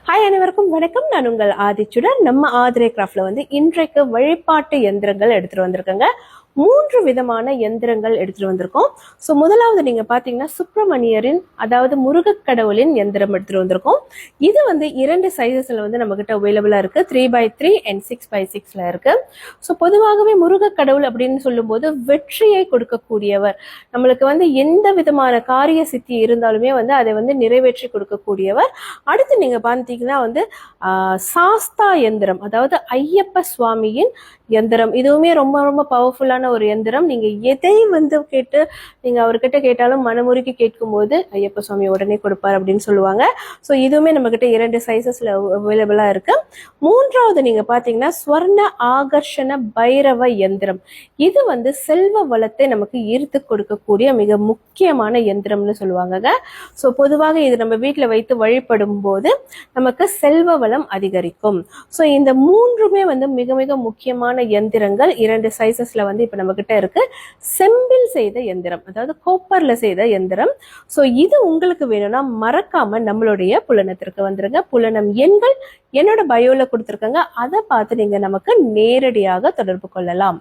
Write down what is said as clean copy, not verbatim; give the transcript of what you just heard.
Hi, அனைவருக்கும் வணக்கம். நான் உங்கள் ஆதிச்சுடன். நம்ம ஆதிரை கிராஃப்ட்ல இன்றைக்கு வழிபாட்டு எந்திரங்கள் எடுத்துட்டு வந்திருக்கேங்க. 3 விதமான எந்திரங்கள் எடுத்துட்டு வந்திருக்கோம். ஸோ முதலாவது நீங்க பாத்தீங்கன்னா சுப்பிரமணியரின், அதாவது முருகக்கடவுளின் எந்திரம் எடுத்துட்டு வந்திருக்கோம். இது 2 சைசஸ்ல நம்ம கிட்ட அவைலபிளா இருக்கு. 3x3 and 6x6ல இருக்கு. ஸோ பொதுவாகவே முருகக்கடவுள் அப்படின்னு சொல்லும் போது வெற்றியை கொடுக்கக்கூடியவர், நம்மளுக்கு எந்த விதமான காரிய சித்தி இருந்தாலுமே அதை நிறைவேற்றி கொடுக்கக்கூடியவர். அடுத்து நீங்க பாத்தீங்கன்னா சாஸ்தா எந்திரம், அதாவது ஐயப்ப சுவாமியின் எந்திரம். இதுவுமே ரொம்ப ரொம்ப பவர்ஃபுல்லான ஒரு எந்திரம். நீங்க எதை கேட்டு நீங்க அவர்கிட்ட கேட்டாலும் மனமுருகி கேட்கும் போது ஐயப்ப சுவாமி உடனே கொடுப்பார் அப்படின்னு சொல்லுவாங்க. ஸோ இதுவுமே நம்ம கிட்ட 2 சைசஸ்ல அவைலபிளா இருக்கு. மூன்றாவது நீங்க பாத்தீங்கன்னா ஸ்வர்ண ஆகர்ஷண பைரவ எந்திரம். இது செல்வ வளத்தை நமக்கு ஈர்த்து கொடுக்கக்கூடிய மிக முக்கியமான எந்திரம்னு சொல்லுவாங்க. ஸோ பொதுவாக இது நம்ம வீட்டுல வைத்து வழிபடும் போது நமக்கு செல்வ வளம் அதிகரிக்கும். ஸோ இந்த மூன்றுமே மிக மிக முக்கியமான எந்திரங்கள் 2 சைசஸ்ல இப்ப நம்ம கிட்ட இருக்கு. செம்பில் செய்த எந்திரம், அதாவது கோப்பர்ல செய்த எந்திரம். ஸோ இது உங்களுக்கு வேணும்னா மறக்காம நம்மளுடைய புலனத்திற்கு வந்துருங்க. புலனம் எண்கள் என்னோட பயோல கொடுத்துருக்காங்க. அதை பார்த்து நீங்க நமக்கு நேரடியாக தொடர்பு கொள்ளலாம்.